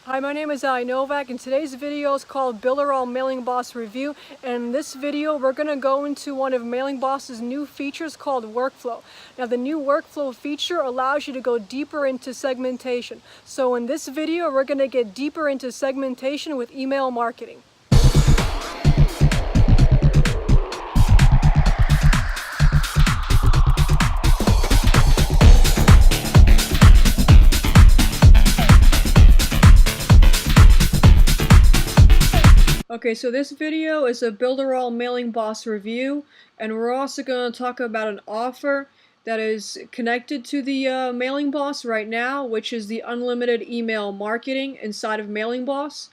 Hi, my name is Ali Novak, and today's video is called Builderall MailingBoss Review. And in this video, we're going to go into one of MailingBoss's new features called Workflow. Now, the new Workflow feature allows you to go deeper into segmentation. So in this video, we're going to get deeper into segmentation with email marketing. Okay, so this video is a Builderall MailingBoss review, and we're also going to talk about an offer that is connected to the MailingBoss right now, which is the unlimited email marketing inside of MailingBoss.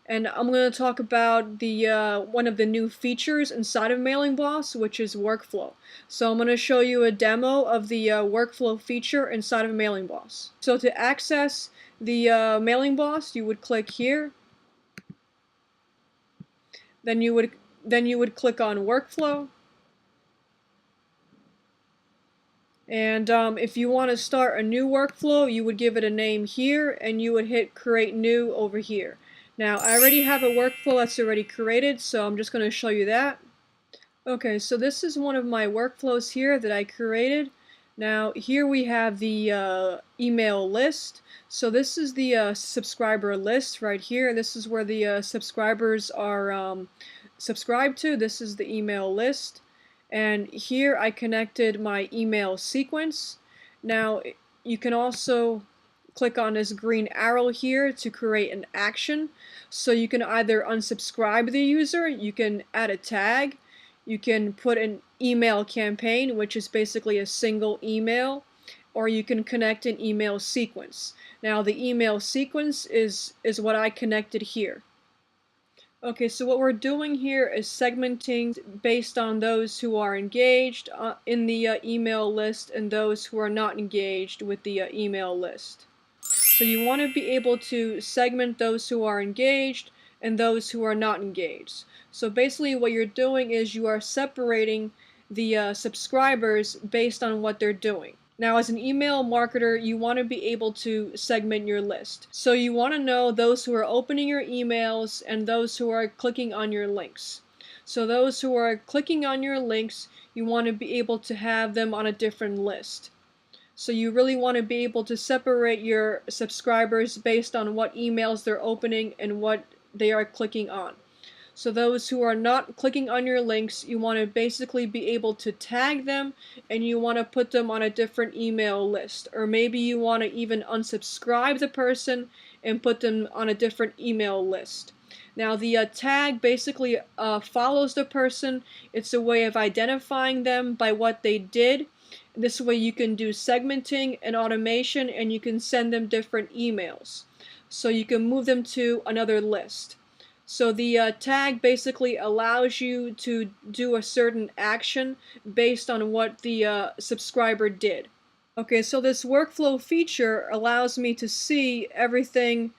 And I'm going to talk about the one of the new features inside of MailingBoss, which is Workflow. So I'm going to show you a demo of the Workflow feature inside of MailingBoss. So to access the MailingBoss, you would click here. Then you would click on Workflow, and if you want to start a new workflow, you would give it a name here, and you would hit Create New over here. Now, I already have a workflow that's already created, so I'm just going to show you that. Okay, so this is one of my workflows here that I created. Now, here we have the email list. So this is the subscriber list right here. This is where the subscribers are subscribed to. This is the email list. And here I connected my email sequence. Now, you can also click on this green arrow here to create an action. So you can either unsubscribe the user, you can add a tag, you can put an email campaign, which is basically a single email, or you can connect an email sequence. Now the email sequence is what I connected here. Okay, so what we're doing here is segmenting based on those who are engaged in the email list and those who are not engaged with the email list. So you want to be able to segment those who are engaged and those who are not engaged. So basically what you're doing is you are separating the subscribers based on what they're doing. Now, as an email marketer, you want to be able to segment your list. So you want to know those who are opening your emails and those who are clicking on your links. So those who are clicking on your links, you want to be able to have them on a different list. So you really want to be able to separate your subscribers based on what emails they're opening and what they are clicking on. So those who are not clicking on your links, you want to basically be able to tag them, and you want to put them on a different email list. Or maybe you want to even unsubscribe the person and put them on a different email list. Now the tag basically follows the person. It's a way of identifying them by what they did. This way you can do segmenting and automation, and you can send them different emails. So you can move them to another list. So the tag basically allows you to do a certain action based on what the subscriber did. Okay, so this workflow feature allows me to see everything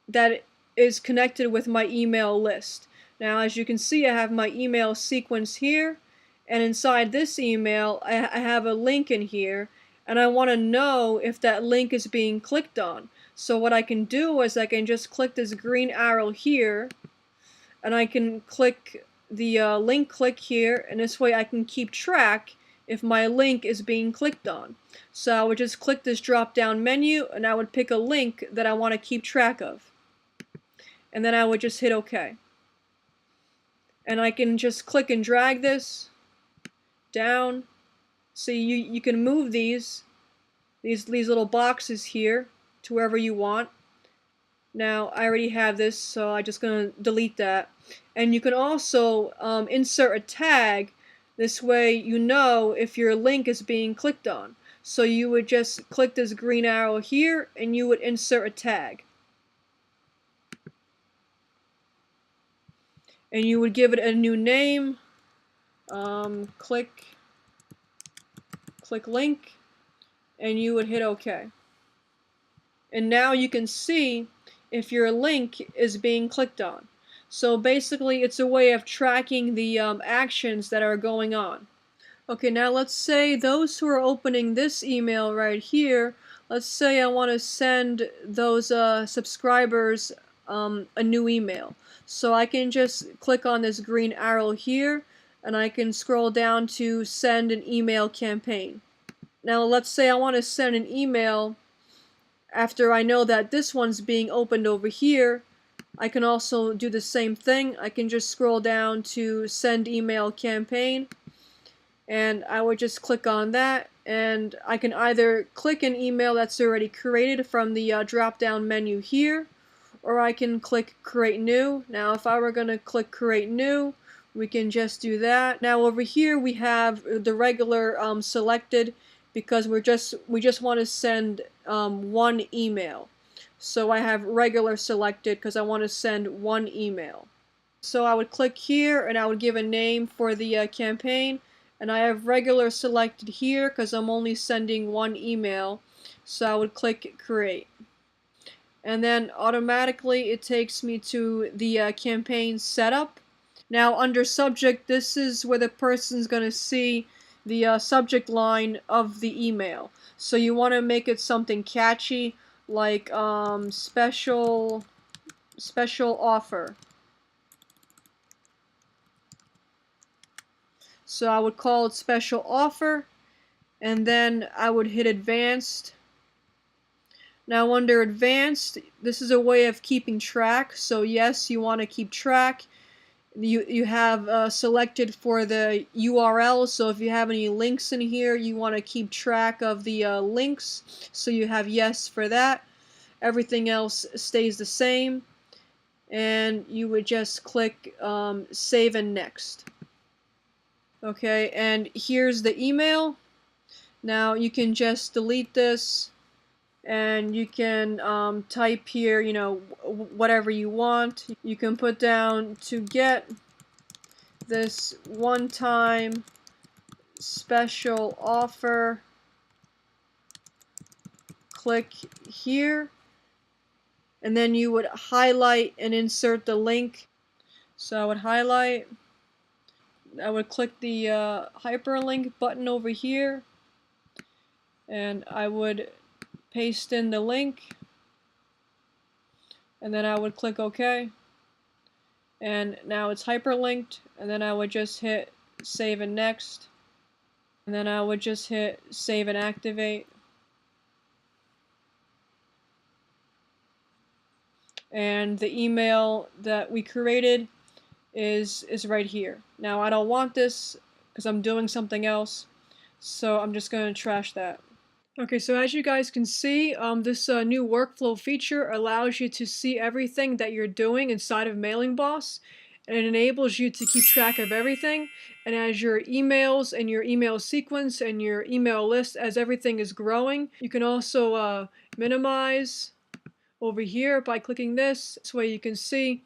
that is connected with my email list. Now, as you can see, I have my email sequence here, and inside this email I have a link in here, and I want to know if that link is being clicked on. So what I can do is I can just click this green arrow here, and I can click the link click here, and this way I can keep track if my link is being clicked on. So I would just click this drop down menu, and I would pick a link that I want to keep track of, and then I would just hit OK. And I can just click and drag this down. So you can move these little boxes here to wherever you want. Now I already have this, so I'm just going to delete that. And you can also insert a tag. This way you know if your link is being clicked on. So you would just click this green arrow here, and you would insert a tag. And you would give it a new name. Click link, and you would hit OK. And now you can see if your link is being clicked on. So basically it's a way of tracking the actions that are going on. Okay, now let's say those who are opening this email right here let's say I want to send those subscribers a new email. So I can just click on this green arrow here, and I can scroll down to send an email campaign. Now let's say I want to send an email after I know that this one's being opened over here. I can also do the same thing. I can just scroll down to send email campaign, and I would just click on that, and I can either click an email that's already created from the drop down menu here, or I can click create new. Now if I were going to click create new, we can just do that. Now over here we have the regular selected, because we just want to send one email. So I have regular selected because I want to send one email. So I would click here and I would give a name for the campaign, and I have regular selected here because I'm only sending one email. So I would click create, and then automatically it takes me to the campaign setup. Now under subject, this is where the person's going to see the subject line of the email. So you want to make it something catchy, like special offer. So I would call it special offer, and then I would hit advanced. Now under advanced, this is a way of keeping track. So yes, you want to keep track. You have selected for the URL, so if you have any links in here, you want to keep track of the links, so you have yes for that. Everything else stays the same, and you would just click save and next. Okay, and here's the email. Now you can just delete this, and you can type here, you know, whatever you want. You can put down to get this one-time special offer, click here, and then you would highlight and insert the link. So I would highlight, I would click the hyperlink button over here, and I would paste in the link, and then I would click OK, and now it's hyperlinked, and then I would just hit save and next, and then I would just hit save and activate, and the email that we created is right here. Now I don't want this because I'm doing something else, so I'm just going to trash that. Okay, so as you guys can see, this new workflow feature allows you to see everything that you're doing inside of MailingBoss, and it enables you to keep track of everything. And as your emails and your email sequence and your email list, as everything is growing, you can also minimize over here by clicking this. This way you can see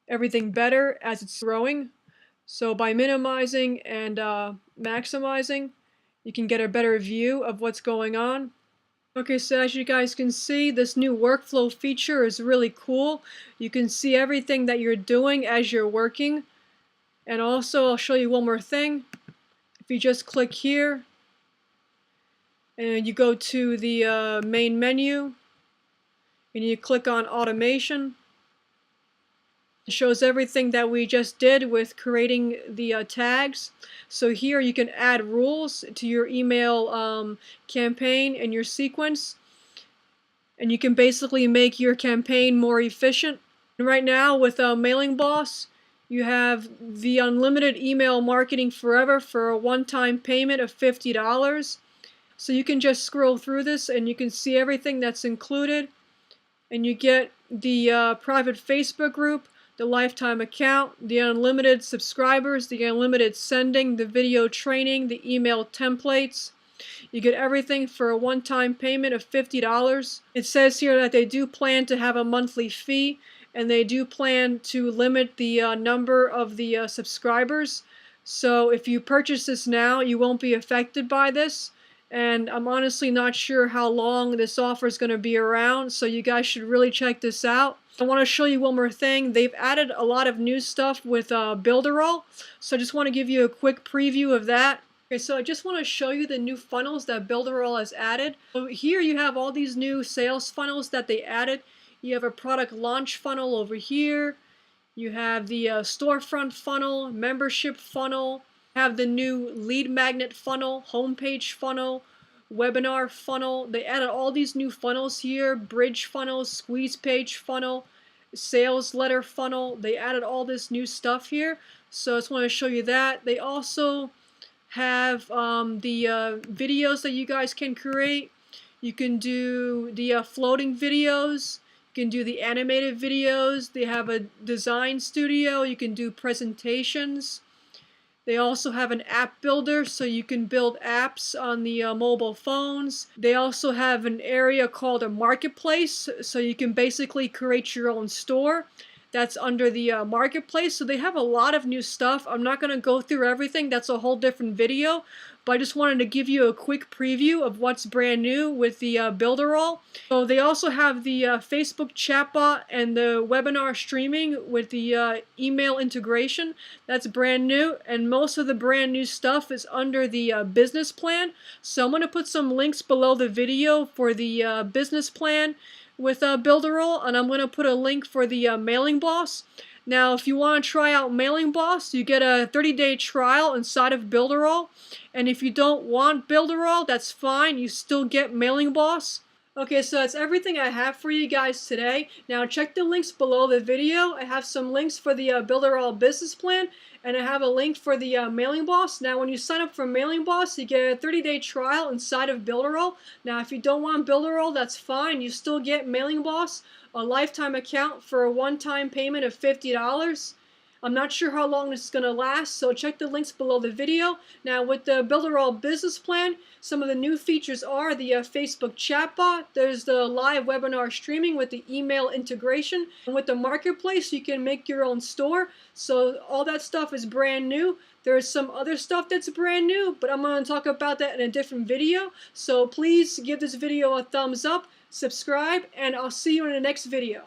everything better as it's growing. So by minimizing and maximizing, you can get a better view of what's going on. Okay, so as you guys can see, this new workflow feature is really cool. You can see everything that you're doing as you're working. And also, I'll show you one more thing. If you just click here, and you go to the main menu, and you click on automation, it shows everything that we just did with creating the tags. So here you can add rules to your email campaign and your sequence, and you can basically make your campaign more efficient. And right now with MailingBoss, you have the unlimited email marketing forever for a one-time payment of $50. So you can just scroll through this and you can see everything that's included, and you get the private Facebook group, the lifetime account, the unlimited subscribers, the unlimited sending, the video training, the email templates. You get everything for a one-time payment of $50. It says here that they do plan to have a monthly fee, and they do plan to limit the number of the subscribers. So if you purchase this now, you won't be affected by this. And I'm honestly not sure how long this offer is going to be around, so you guys should really check this out. I want to show you one more thing. They've added a lot of new stuff with Builderall, so I just want to give you a quick preview of that. Okay, so I just want to show you the new funnels that Builderall has added. So here you have all these new sales funnels that they added. You have a product launch funnel over here. You have the storefront funnel, membership funnel, have the new lead magnet funnel, homepage funnel, webinar funnel. They added all these new funnels here, bridge funnel, squeeze page funnel, sales letter funnel. They added all this new stuff here. So I just want to show you that. They also have the videos that you guys can create. You can do the floating videos. You can do the animated videos. They have a design studio. You can do presentations. They also have an app builder, so you can build apps on the mobile phones. They also have an area called a marketplace, so you can basically create your own store. That's under the marketplace. So they have a lot of new stuff. I'm not going to go through everything. That's a whole different video. But I just wanted to give you a quick preview of what's brand new with the Builderall. So they also have the Facebook chatbot and the webinar streaming with the email integration. That's brand new. And most of the brand new stuff is under the business plan. So I'm going to put some links below the video for the business plan with Builderall, and I'm going to put a link for the MailingBoss. Now, if you want to try out MailingBoss, you get a 30-day trial inside of Builderall. And if you don't want Builderall, that's fine. You still get MailingBoss. Okay, so that's everything I have for you guys today. Now check the links below the video. I have some links for the Builderall business plan, and I have a link for the MailingBoss. Now when you sign up for MailingBoss, you get a 30-day trial inside of Builderall. Now if you don't want Builderall, that's fine. You still get MailingBoss, a lifetime account for a one-time payment of $50. I'm not sure how long this is going to last, so check the links below the video. Now with the Builderall business plan, some of the new features are the Facebook chatbot. There's the live webinar streaming with the email integration. And with the marketplace, you can make your own store. So all that stuff is brand new. There's some other stuff that's brand new, but I'm going to talk about that in a different video. So please give this video a thumbs up, subscribe, and I'll see you in the next video.